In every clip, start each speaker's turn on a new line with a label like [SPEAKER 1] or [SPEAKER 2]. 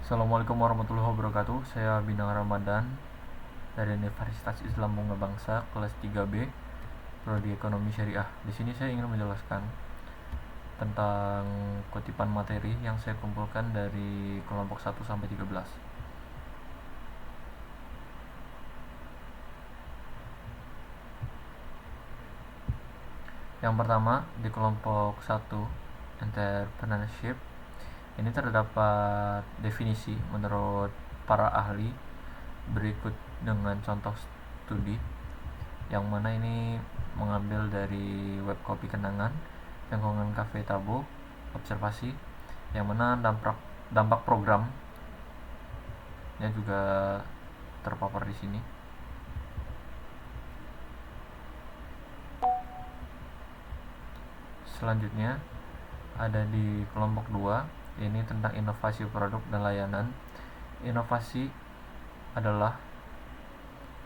[SPEAKER 1] Assalamualaikum warahmatullahi wabarakatuh. Saya Bintang Ramadan dari Universitas Islam Bunga Bangsa kelas 3B, Prodi Ekonomi Syariah. Di sini saya ingin menjelaskan tentang kutipan materi yang saya kumpulkan dari kelompok 1 sampai 13. Yang pertama, di kelompok 1 entrepreneurship, ini terdapat definisi menurut para ahli berikut dengan contoh studi, yang mana ini mengambil dari web kopi kenangan, lingkungan kafe Tabo, observasi, yang mana dampak programnya juga terpapar di sini. Selanjutnya ada di kelompok 2, ini tentang inovasi produk dan layanan. Inovasi adalah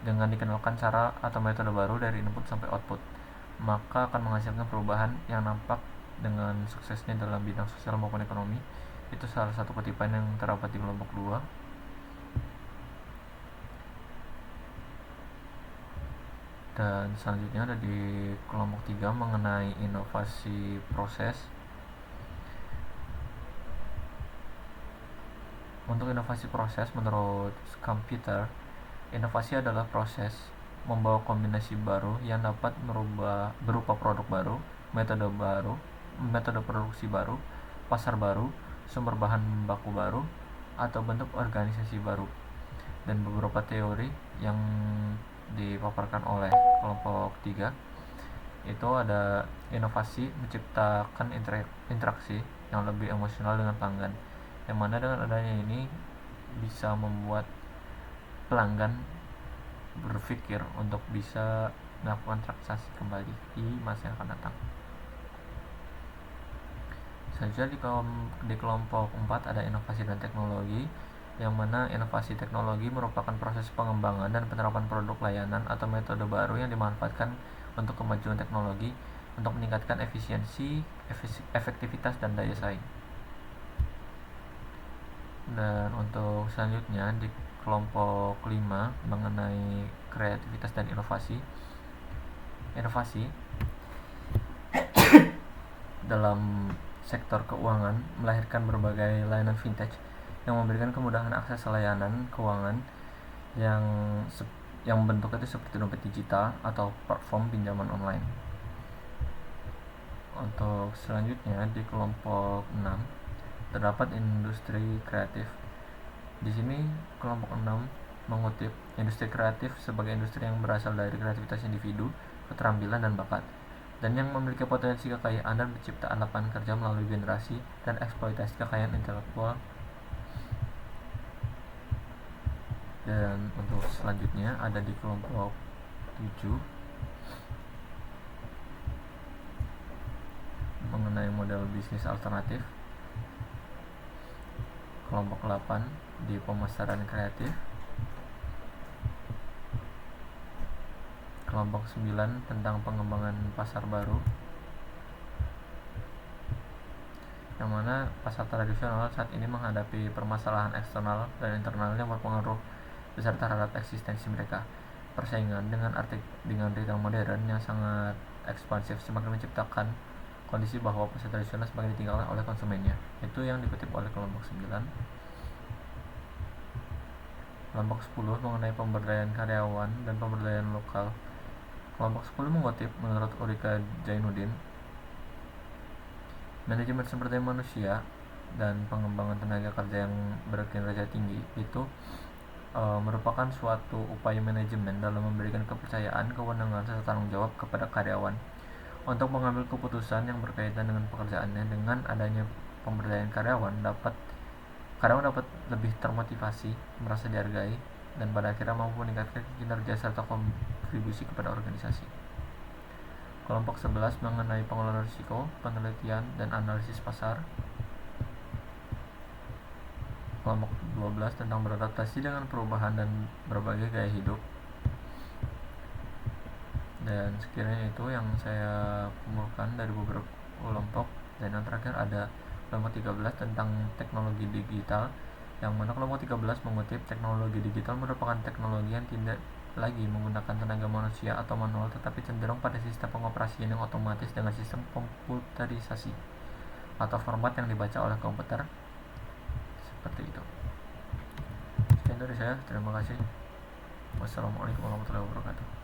[SPEAKER 1] dengan dikenalkan cara atau metode baru dari input sampai output, maka akan menghasilkan perubahan yang nampak dengan suksesnya dalam bidang sosial maupun ekonomi. Itu salah satu kutipan yang terdapat di kelompok 2. Dan selanjutnya ada di kelompok 3 mengenai inovasi proses. Untuk inovasi proses, menurut komputer, inovasi adalah proses membawa kombinasi baru yang dapat merubah berupa produk baru, metode produksi baru, pasar baru, sumber bahan baku baru, atau bentuk organisasi baru. Dan beberapa teori yang dipaparkan oleh kelompok 3 itu ada inovasi menciptakan interaksi yang lebih emosional dengan pelanggan, yang mana dengan adanya ini bisa membuat pelanggan berpikir untuk bisa melakukan transaksi kembali di masa yang akan datang. Selanjutnya di kelompok 4 ada inovasi dan teknologi, yang mana inovasi teknologi merupakan proses pengembangan dan penerapan produk, layanan, atau metode baru yang dimanfaatkan untuk kemajuan teknologi untuk meningkatkan efisiensi, efektivitas, dan daya saing. Dan untuk selanjutnya di kelompok 5 mengenai kreativitas dan inovasi. Inovasi dalam sektor keuangan melahirkan berbagai layanan vintage yang memberikan kemudahan akses layanan keuangan yang bentuknya itu seperti dompet digital atau platform pinjaman online. Untuk selanjutnya di kelompok 6 terdapat industri kreatif. Di sini kelompok 6 mengutip industri kreatif sebagai industri yang berasal dari kreativitas individu, keterampilan, dan bakat, dan yang memiliki potensi kekayaan dan penciptaan lapangan kerja melalui generasi dan eksploitasi kekayaan intelektual. Dan untuk selanjutnya ada di kelompok 7 mengenai model bisnis alternatif. Kelompok 8 di pemasaran kreatif. Kelompok 9 tentang pengembangan pasar baru, yang mana pasar tradisional saat ini menghadapi permasalahan eksternal dan internal yang berpengaruh besar terhadap eksistensi mereka. Persaingan dengan retail modern yang sangat ekspansif semakin menciptakan kondisi bahwa pasar tradisional semakin ditinggalkan oleh konsumennya. Itu yang dikutip oleh kelompok 9. Kelompok 10 mengenai pemberdayaan karyawan dan pemberdayaan lokal. Kelompok 10 mengutip menurut Ulrika Zainuddin, manajemen sumber daya manusia dan pengembangan tenaga kerja yang berkinerja tinggi itu merupakan suatu upaya manajemen dalam memberikan kepercayaan, kewenangan, serta tanggung jawab kepada karyawan untuk mengambil keputusan yang berkaitan dengan pekerjaannya. Dengan adanya pemberdayaan karyawan dapat lebih termotivasi, merasa dihargai, dan pada akhirnya mampu meningkatkan kinerja serta kontribusi kepada organisasi. Kelompok 11 mengenai pengelolaan risiko, penelitian, dan analisis pasar. Kelompok 12 tentang beradaptasi dengan perubahan dan berbagai gaya hidup. Dan sekiranya itu yang saya kumpulkan dari beberapa kelompok. Dan yang terakhir ada kelompok 13 tentang teknologi digital, Yang mana kelompok 13 mengutip, teknologi digital merupakan teknologi yang tidak lagi menggunakan tenaga manusia atau manual, tetapi cenderung pada sistem pengoperasian yang otomatis dengan sistem komputerisasi atau format yang dibaca oleh komputer, seperti itu. Sekian dari saya, terima kasih. Wassalamualaikum warahmatullahi wabarakatuh.